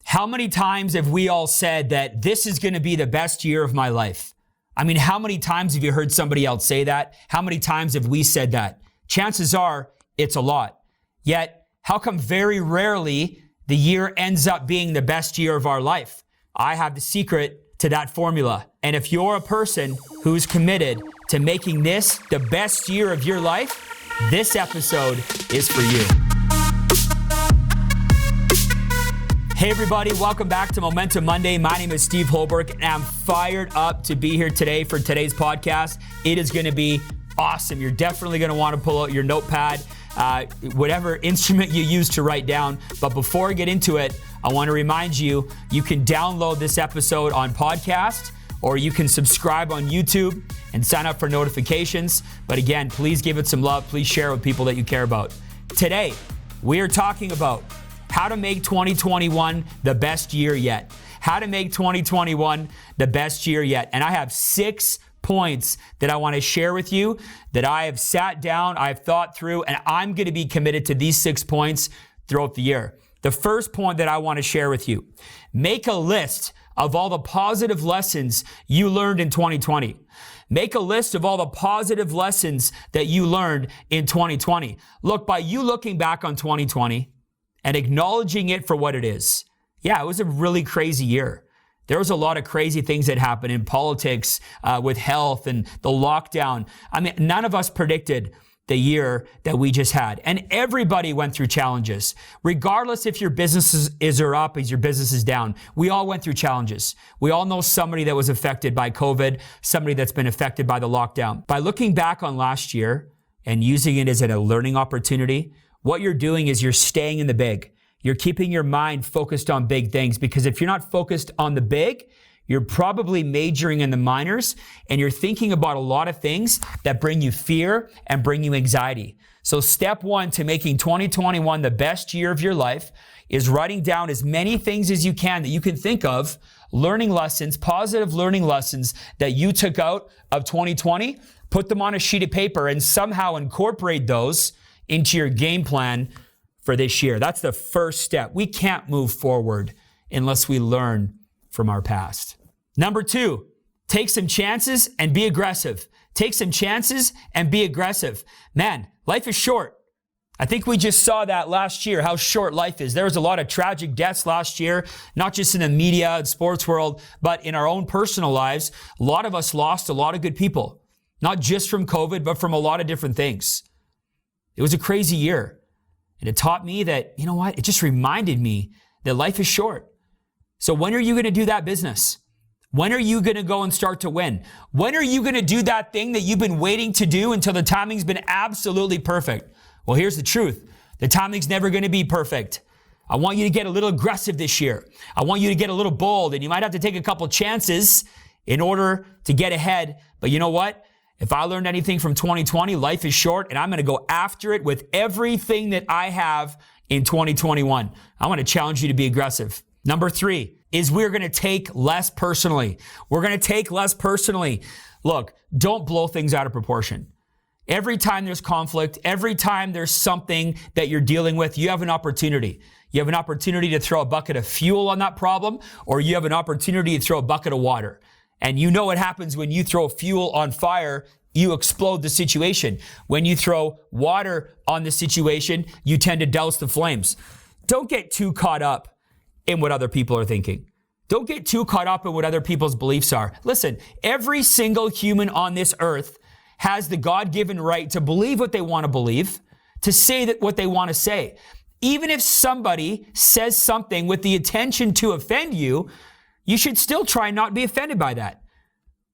How many times have we all said that this is going to be the best year of my life? I mean, how many times have you heard somebody else say that? How many times have we said that? Chances are it's a lot. Yet, how come very rarely the year ends up being the best year of our life? I have the secret to that formula. And if you're a person who's committed to making this the best year of your life, this episode is for you. Hey everybody, welcome back to Momentum Monday. My name is Steve Holbrook and I'm fired up to be here today for today's podcast. It is going to be awesome. You're definitely going to want to pull out your notepad, whatever instrument you use to write down. But before I get into it, I want to remind you, you can download this episode on podcast or you can subscribe on YouTube and sign up for notifications. But again, please give it some love. Please share with people that you care about. Today, we are talking about how to make 2021 the best year yet. How to make 2021 the best year yet. And I have 6 points that I want to share with you that I have sat down, I've thought through, and I'm going to be committed to these 6 points throughout the year. The first point that I want to share with you, make a list of all the positive lessons you learned in 2020. Make a list of all the positive lessons that you learned in 2020. Look, by you looking back on 2020, and acknowledging it for what it is. Yeah, it was a really crazy year. There was a lot of crazy things that happened in politics, with health and the lockdown. I mean, none of us predicted the year that we just had. And everybody went through challenges. Regardless if your business is up, as your business is down, we all went through challenges. We all know somebody that was affected by COVID, somebody that's been affected by the lockdown. By looking back on last year and using it as a learning opportunity, what you're doing is you're staying in the big. You're keeping your mind focused on big things, because if you're not focused on the big, you're probably majoring in the minors and you're thinking about a lot of things that bring you fear and bring you anxiety. So step 1 to making 2021 the best year of your life is writing down as many things as you can that you can think of, learning lessons, positive learning lessons that you took out of 2020, put them on a sheet of paper and somehow incorporate those into your game plan for this year. That's the first step. We can't move forward unless we learn from our past. Number 2, take some chances and be aggressive. Take some chances and be aggressive. Man, life is short. I think we just saw that last year, how short life is. There was a lot of tragic deaths last year, not just in the media and sports world, but in our own personal lives. A lot of us lost a lot of good people, not just from COVID, but from a lot of different things. It was a crazy year. And it taught me that, you know what? It just reminded me that life is short. So when are you going to do that business? When are you going to go and start to win? When are you going to do that thing that you've been waiting to do until the timing's been absolutely perfect? Well, here's the truth. The timing's never going to be perfect. I want you to get a little aggressive this year. I want you to get a little bold, and you might have to take a couple chances in order to get ahead. But you know what? If I learned anything from 2020, life is short, and I'm going to go after it with everything that I have in 2021. I want to challenge you to be aggressive. Number 3 is we're going to take less personally. We're going to take less personally. Look, don't blow things out of proportion. Every time there's conflict, every time there's something that you're dealing with, you have an opportunity. You have an opportunity to throw a bucket of fuel on that problem, or you have an opportunity to throw a bucket of water. And you know what happens when you throw fuel on fire, you explode the situation. When you throw water on the situation, you tend to douse the flames. Don't get too caught up in what other people are thinking. Don't get too caught up in what other people's beliefs are. Listen, every single human on this earth has the God-given right to believe what they want to believe, to say that what they want to say. Even if somebody says something with the intention to offend you, you should still try not to be offended by that.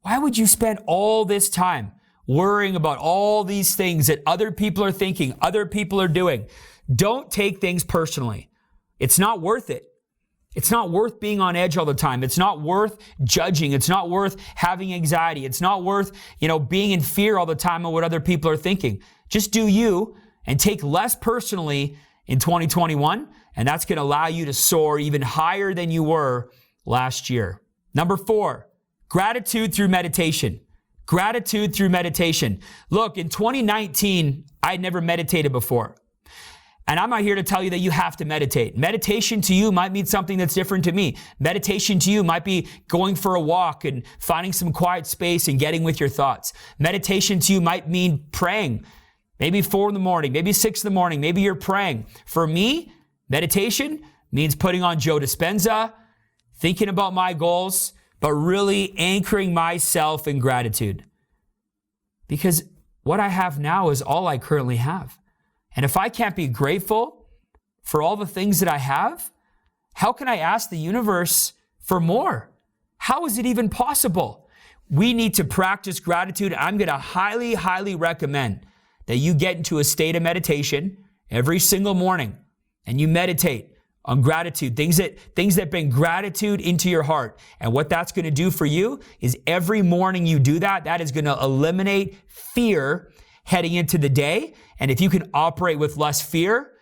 Why would you spend all this time worrying about all these things that other people are thinking, other people are doing? Don't take things personally. It's not worth it. It's not worth being on edge all the time. It's not worth judging. It's not worth having anxiety. It's not worth, being in fear all the time of what other people are thinking. Just do you and take less personally in 2021, and that's going to allow you to soar even higher than you were last year. Number 4, gratitude through meditation. Gratitude through meditation. Look, in 2019, I'd never meditated before. And I'm not here to tell you that you have to meditate. Meditation to you might mean something that's different to me. Meditation to you might be going for a walk and finding some quiet space and getting with your thoughts. Meditation to you might mean praying. Maybe 4 in the morning, maybe 6 in the morning, maybe you're praying. For me, meditation means putting on Joe Dispenza, thinking about my goals, but really anchoring myself in gratitude. Because what I have now is all I currently have. And if I can't be grateful for all the things that I have, how can I ask the universe for more? How is it even possible? We need to practice gratitude. I'm going to highly, highly recommend that you get into a state of meditation every single morning and you meditate on gratitude, things that bring gratitude into your heart. And what that's going to do for you is every morning you do that, that is going to eliminate fear heading into the day. And if you can operate with less fear,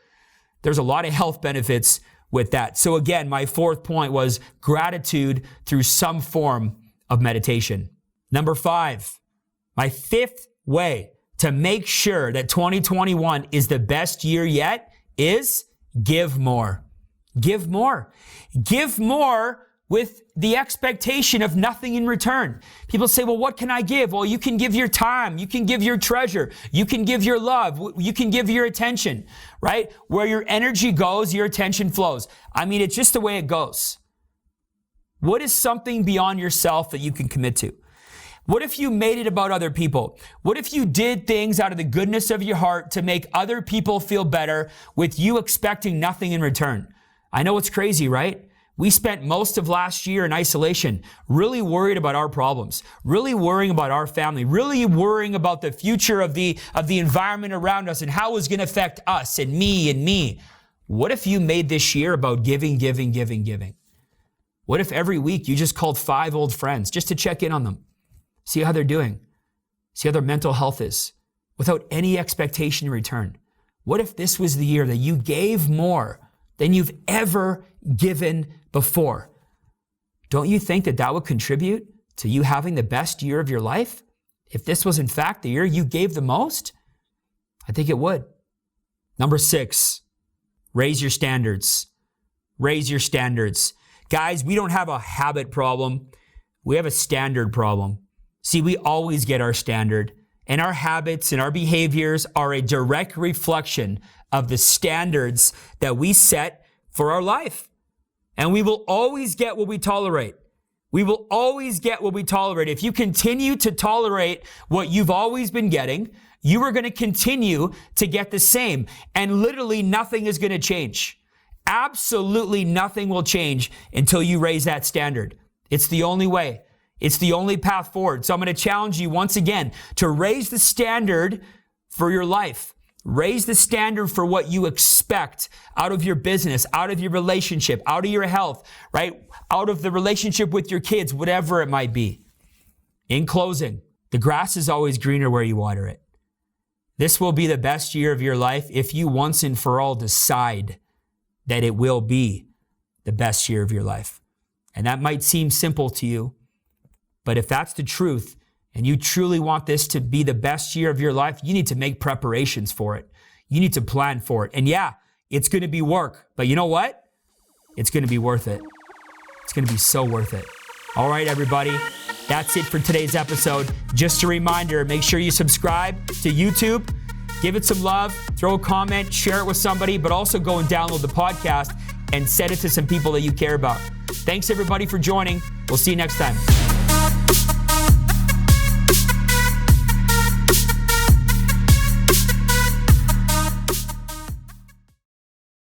there's a lot of health benefits with that. So again, my 4th point was gratitude through some form of meditation. Number 5, my 5th way to make sure that 2021 is the best year yet is give more. Give more. Give more with the expectation of nothing in return. People say, well, what can I give? Well, you can give your time. You can give your treasure. You can give your love. You can give your attention, right? Where your energy goes, your attention flows. I mean, it's just the way it goes. What is something beyond yourself that you can commit to? What if you made it about other people? What if you did things out of the goodness of your heart to make other people feel better with you expecting nothing in return? I know it's crazy, right? We spent most of last year in isolation, really worried about our problems, really worrying about our family, really worrying about the future of the environment around us and how it was going to affect us and me. What if you made this year about giving? What if every week you just called 5 old friends just to check in on them, see how they're doing, see how their mental health is, without any expectation in return? What if this was the year that you gave more than you've ever given before? Don't you think that that would contribute to you having the best year of your life? If this was in fact the year you gave the most, I think it would. Number 6, raise your standards. Raise your standards. Guys, we don't have a habit problem. We have a standard problem. See, we always get our standard, and our habits and our behaviors are a direct reflection of the standards that we set for our life. And we will always get what we tolerate. We will always get what we tolerate. If you continue to tolerate what you've always been getting, you are going to continue to get the same. And literally nothing is going to change. Absolutely nothing will change until you raise that standard. It's the only way. It's the only path forward. So I'm going to challenge you once again to raise the standard for your life. Raise the standard for what you expect out of your business, out of your relationship, out of your health, right? Out of the relationship with your kids, whatever it might be. In closing, the grass is always greener where you water it. This will be the best year of your life if you once and for all decide that it will be the best year of your life. And that might seem simple to you, but if that's the truth, and you truly want this to be the best year of your life, you need to make preparations for it. You need to plan for it. And yeah, it's going to be work, but you know what? It's going to be worth it. It's going to be so worth it. All right, everybody. That's it for today's episode. Just a reminder, make sure you subscribe to YouTube, give it some love, throw a comment, share it with somebody, but also go and download the podcast and send it to some people that you care about. Thanks, everybody, for joining. We'll see you next time.